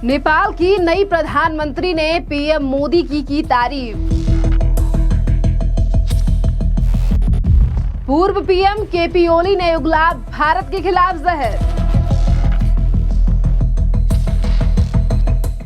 नेपाल की नई प्रधानमंत्री ने पीएम मोदी की तारीफ। पूर्व पीएम केपी ओली ने उगला भारत के खिलाफ जहर।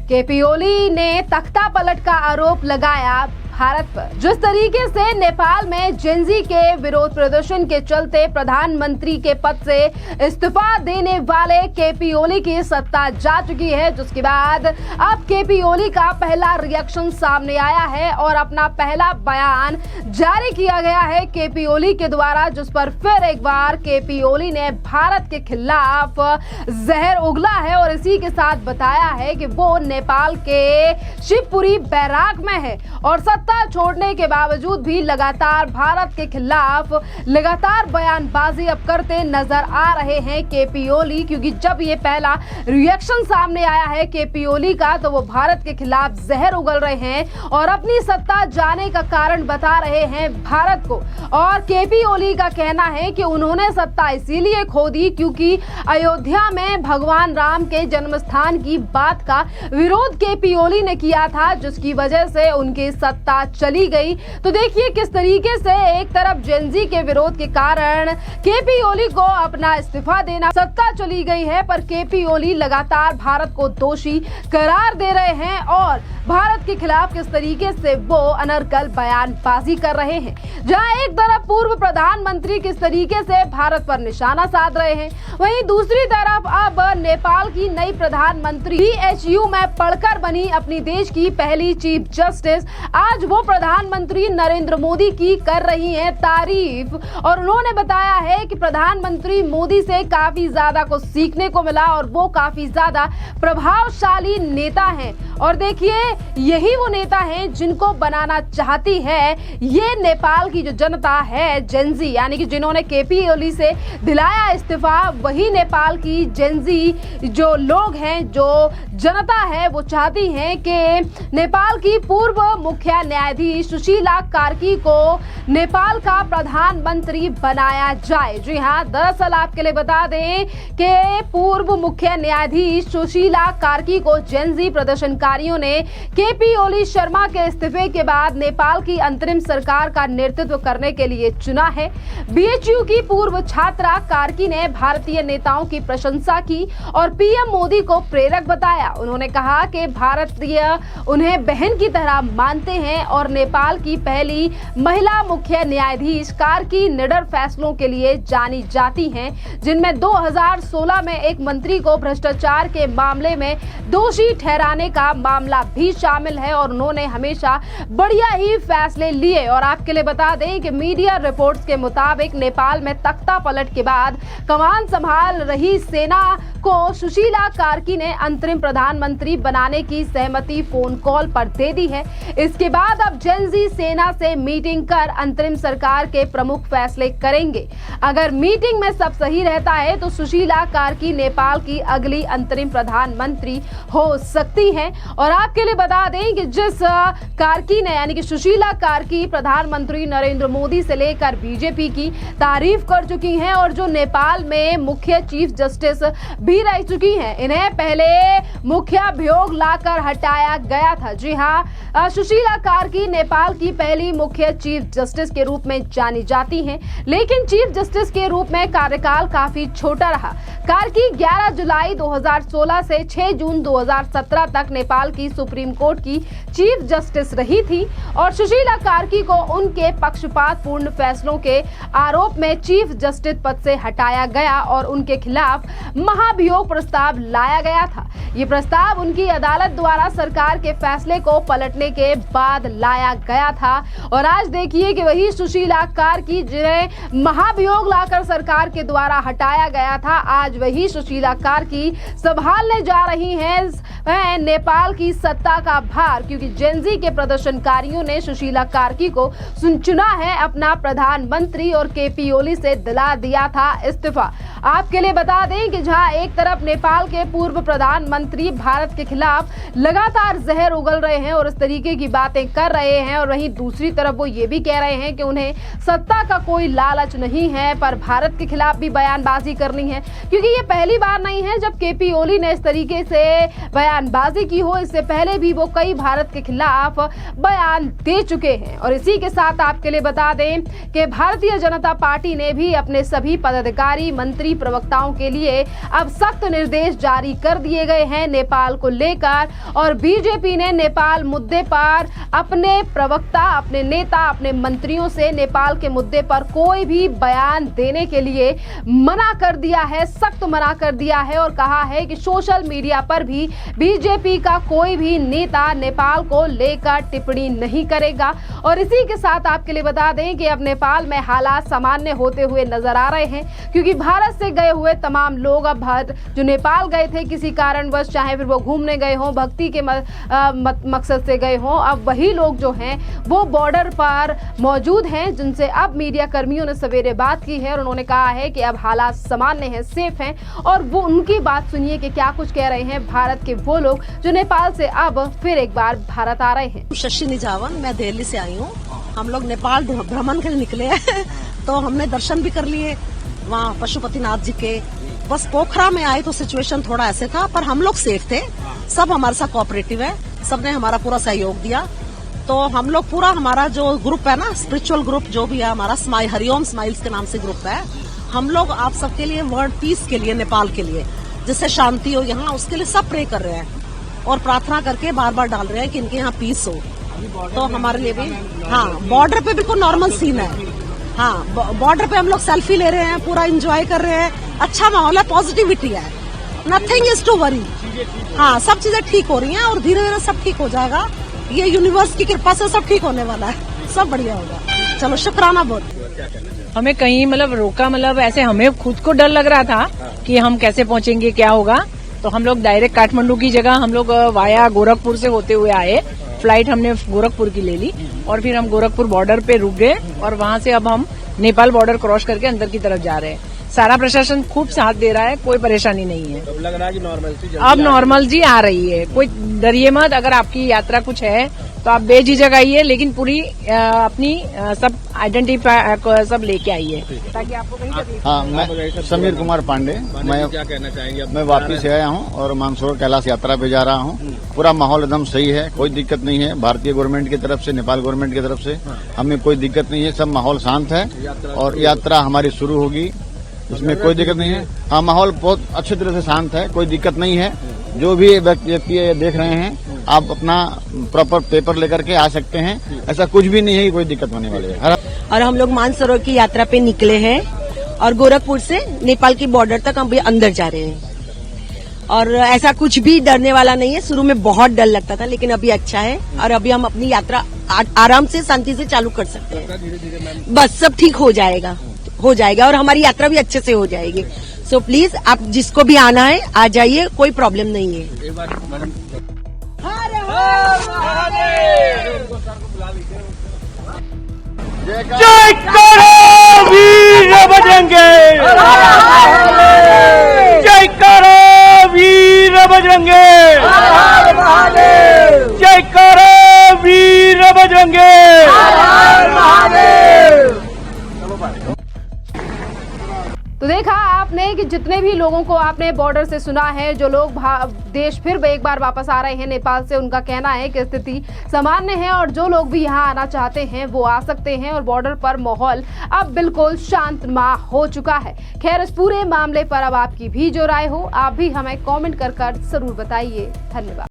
केपी ओली ने तख्ता पलट का आरोप लगाया भारत पर। जिस तरीके से नेपाल में जेनजी के विरोध प्रदर्शन के चलते प्रधानमंत्री के पद से इस्तीफा देने वाले केपी ओली की सत्ता जा चुकी है, जिसके बाद अब केपी ओली का पहला रिएक्शन सामने आया है और अपना पहला बयान जारी किया गया है केपी ओली के द्वारा, जिस पर फिर एक बार केपी ओली ने भारत के खिलाफ जहर उगला है और इसी के साथ बताया है कि वो नेपाल के शिवपुरी बैराक में है और सत्ता छोड़ने के बावजूद भी लगातार भारत के खिलाफ लगातार बयानबाजी अब करते नजर आ रहे हैं केपी ओली, क्योंकि जब ये पहला रिएक्शन सामने आया है केपी ओली का तो वो भारत के खिलाफ जहर उगल रहे हैं और अपनी सत्ता जाने का कारण बता रहे हैं भारत को। और केपी ओली का कहना है कि उन्होंने सत्ता इसीलिए खो दी क्योंकि अयोध्या में भगवान राम के जन्म स्थान की बात का विरोध केपी ओली ने किया था, जिसकी वजह से उनकी सत्ता चली गई। तो देखिए किस तरीके से एक तरफ जेनजी के विरोध के कारण केपी ओली को अपना इस्तीफा देना, सत्ता चली गई है, पर केपी ओली लगातार भारत को दोषी करार दे रहे हैं और भारत के खिलाफ किस तरीके से वो अनर्गल बयानबाजी कर रहे हैं। जहां एक तरफ पूर्व प्रधानमंत्री किस तरीके से भारत पर निशाना साध रहे हैं, वहीं दूसरी तरफ अब नेपाल की नई प्रधानमंत्री बीएचयू में पढ़कर बनी अपनी देश की पहली चीफ जस्टिस आज वो प्रधानमंत्री नरेंद्र मोदी की कर रही हैं तारीफ और उन्होंने बताया है कि प्रधानमंत्री मोदी से काफी ज्यादा कुछ सीखने को मिला और वो काफी ज्यादा प्रभावशाली नेता हैं। और देखिए यही वो नेता हैं जिनको बनाना चाहती है ये नेपाल की जो जनता है, जेनजी, यानी कि जिन्होंने केपी ओली से दिलाया इस्तीफा, वही नेपाल की जेनजी जो लोग हैं, जो जनता है, वो चाहती हैं कि नेपाल की पूर्व मुख्य न्यायाधीश सुशीला कार्की को नेपाल का प्रधानमंत्री बनाया जाए। जी हाँ, दरअसल आपके लिए बता दें कि पूर्व मुख्य न्यायाधीश सुशीला कार्की को जेनजी प्रदर्शनकारियों ने केपी ओली शर्मा के इस्तीफे के बाद नेपाल की अंतरिम सरकार का नेतृत्व करने के लिए चुना है। बीएचयू की पूर्व छात्रा कार्की ने भारतीय नेताओं की प्रशंसा की और पीएम मोदी को प्रेरक बताया। उन्होंने कहा कि भारतीय उन्हें बहन की तरह मानते हैं और नेपाल की पहली महिला मुख्य न्यायाधीश कार्की निडर फैसलों के लिए जानी जाती हैं, जिनमें 2016 में एक मंत्री को भ्रष्टाचार के मामले में दोषी ठहराने का मामला भी शामिल है और उन्होंने हमेशा बढ़िया ही फैसले लिए। और आपके लिए बता दें कि मीडिया रिपोर्ट्स के मुताबिक नेपाल में तख्ता पलट के बाद कमान संभाल रही सेना को सुशीला कार्की ने अंतरिम प्रधानमंत्री बनाने की सहमति फोन कॉल पर दे दी है। इसके बाद अब जेनजी सेना से मीटिंग कर अंतरिम सरकार के प्रमुख फैसले करेंगे। अगर मीटिंग में सब सही रहता है तो सुशीला कार्की नेपाल की अगली अंतरिम प्रधानमंत्री हो सकती हैं। और आपके लिए बता दें कि जिस कार्की ने, यानी कि सुशीला कार्की, प्रधानमंत्री नरेंद्र मोदी से लेकर बीजेपी की तारीफ कर चुकी हैं और जो नेपाल में मुख्य चीफ जस्टिस भी रह चुकी हैं, इन्हें पहले मुख्याभियोग लाकर हटाया गया था। जी हाँ, सुशीला कार्की नेपाल की पहली मुख्य चीफ जस्टिस के रूप में जानी जाती हैं, लेकिन चीफ जस्टिस के रूप में कार्यकाल काफी छोटा रहा। कार्की 11 जुलाई 2016 से 6 जून 2017 तक नेपाल की सुप्रीम कोर्ट की चीफ जस्टिस रही थी और सुशीला कार्की को उनके पक्षपातपूर्ण फैसलों के आरोप में चीफ जस्टिस पद से हटाया गया और उनके खिलाफ महाभियोग प्रस्ताव लाया गया था। ये प्रस्ताव उनकी अदालत द्वारा सरकार के फैसले को पलटने के बाद लाया गया था। और आज देखिए कि वही सुशीला कार्की, जिन्हें महाभियोग लाकर सरकार के द्वारा हटाया गया था, आज वही सुशीला कार्की संभालने जा रही हैं नेपाल की सत्ता का भार, क्योंकि जेनजी के प्रदर्शनकारियों ने सुशीला कार्की को चुना है अपना प्रधानमंत्री और केपी ओली से दिला दिया था इस्तीफा। आपके लिए बता दें कि जहां एक तरफ नेपाल के पूर्व प्रधानमंत्री भारत के खिलाफ लगातार जहर उगल रहे हैं और इस तरीके की बातें कर रहे हैं, और वहीं दूसरी तरफ वो ये भी कह रहे हैं कि उन्हें सत्ता का कोई लालच नहीं है, पर भारत के खिलाफ भी बयानबाजी करनी है, क्योंकि ये पहली बार नहीं है जब केपी ओली ने इस तरीके से बयान बयानबाजी की हो, इससे पहले भी वो कई भारत के खिलाफ बयान दे चुके हैं। और इसी के साथ आपके लिए बता दें कि भारतीय जनता पार्टी ने भी अपने सभी पदाधिकारी, मंत्री, प्रवक्ताओं के लिए अब सख्त निर्देश जारी कर दिए गए हैं नेपाल को लेकर। और बीजेपी ने नेपाल मुद्दे पर अपने प्रवक्ता, अपने नेता, अपने मंत्रियों से नेपाल के मुद्दे पर कोई भी बयान देने के लिए मना कर दिया है, सख्त मना कर दिया है और कहा है कि सोशल मीडिया पर भी बीजेपी का कोई भी नेता नेपाल को लेकर टिप्पणी नहीं करेगा। और इसी के साथ आपके लिए बता दें कि अब नेपाल में हालात सामान्य होते हुए नजर आ रहे हैं, क्योंकि भारत से गए हुए तमाम लोग अब जो नेपाल गए थे किसी कारणवश, चाहे फिर वो घूमने गए हों, भक्ति के मकसद से गए हों, अब वही लोग जो हैं वो बॉर्डर पर मौजूद हैं, जिनसे अब मीडिया कर्मियों ने सवेरे बात की है और उन्होंने कहा है कि अब हालात सामान्य हैं, सेफ हैं। और वो उनकी बात सुनिए कि क्या कुछ कह रहे हैं भारत के वो लोग जो नेपाल से अब फिर एक बार भारत आ रहे हैं। शशि निजावन, मैं दिल्ली से आई हूँ। हम लोग नेपाल भ्रमण के लिए निकले हैं तो हमने दर्शन भी कर लिए वहाँ पशुपतिनाथ जी के। बस पोखरा में आए तो सिचुएशन थोड़ा ऐसे था, पर हम लोग सेफ थे। सब हमारे साथ कोऑपरेटिव है, सबने हमारा पूरा सहयोग दिया। तो हम लोग पूरा, हमारा जो ग्रुप है ना, स्पिरिचुअल ग्रुप जो भी है हमारा, हरिओम स्माइल्स के नाम से ग्रुप है। हम लोग आप सबके लिए, वर्ल्ड पीस के लिए, नेपाल के लिए, जिससे शांति हो यहाँ, उसके लिए सब प्रे कर रहे हैं और प्रार्थना करके बार बार डाल रहे हैं कि इनके यहाँ पीस हो। तो हमारे लिए भी, हाँ, बॉर्डर पे बिल्कुल नॉर्मल सीन है। हाँ, बॉर्डर पे हम लोग सेल्फी ले रहे हैं, पूरा एंजॉय कर रहे हैं, अच्छा माहौल है, पॉजिटिविटी है, नथिंग इज टू वरी। हाँ, सब चीजें ठीक हो रही हैं और धीरे धीरे सब ठीक हो जाएगा। ये यूनिवर्स की कृपा से सब ठीक होने वाला है, सब बढ़िया होगा। चलो, शुक्राना बहुत। हमें कहीं रोका, ऐसे हमें खुद को डर लग रहा था कि हम कैसे पहुंचेंगे, क्या होगा। तो हम लोग डायरेक्ट काठमांडू की जगह हम लोग वाया गोरखपुर से होते हुए आए। फ्लाइट हमने गोरखपुर की ले ली और फिर हम गोरखपुर बॉर्डर पे रुक गए और वहां से अब हम नेपाल बॉर्डर क्रॉस करके अंदर की तरफ जा रहे हैं। सारा प्रशासन खूब साथ दे रहा है, कोई परेशानी नहीं है। अब लग रहा है कि नॉर्मल अब नॉर्मल जी आ रही है, कोई डरिए मत। अगर आपकी यात्रा कुछ है तो आप बेझिझक आइए, लेकिन पूरी अपनी सब आइडेंटिफाई सब लेके आइए ताकि आपको कहीं तकलीफ। हाँ, मैं समीर कुमार पांडे, मैं क्या कहना चाहेंगे? मैं वापिस से आया हूँ और मानसरोवर कैलाश यात्रा पे जा रहा हूँ। पूरा माहौल एकदम सही है, कोई दिक्कत नहीं है। भारतीय गवर्नमेंट की तरफ से, नेपाल गवर्नमेंट की तरफ से हमें कोई दिक्कत नहीं है, सब माहौल शांत है और यात्रा हमारी शुरू होगी, इसमें कोई दिक्कत नहीं है। हाँ, माहौल बहुत अच्छी तरह से शांत है, कोई दिक्कत नहीं है। जो भी व्यक्ति देख रहे हैं, आप अपना प्रॉपर पेपर लेकर के आ सकते हैं, ऐसा कुछ भी नहीं है कि कोई दिक्कत होने वाली है। और हम लोग मानसरोवर की यात्रा पे निकले हैं और गोरखपुर से नेपाल की बॉर्डर तक हम भी अंदर जा रहे हैं। और ऐसा कुछ भी डरने वाला नहीं है। शुरू में बहुत डर लगता था, लेकिन अभी अच्छा है और अभी हम अपनी यात्रा आराम से, शांति से चालू कर सकते हैं। बस सब ठीक हो जाएगा और हमारी यात्रा भी अच्छे से हो जाएगी। सो प्लीज, आप जिसको भी आना है आ जाइए, कोई प्रॉब्लम नहीं है। जय करो वीर बजरंगे, जय करो वीर बजरंगे, जय करो वीर बजरंगे। तो देखा आपने कि जितने भी लोगों को आपने बॉर्डर से सुना है, जो लोग देश फिर एक बार वापस आ रहे हैं नेपाल से, उनका कहना है कि स्थिति सामान्य है और जो लोग भी यहां आना चाहते हैं वो आ सकते हैं और बॉर्डर पर माहौल अब बिल्कुल शांतमय हो चुका है। खैर, इस पूरे मामले पर अब आपकी भी जो राय हो, आप भी हमें कमेंट कर जरूर बताइए। धन्यवाद।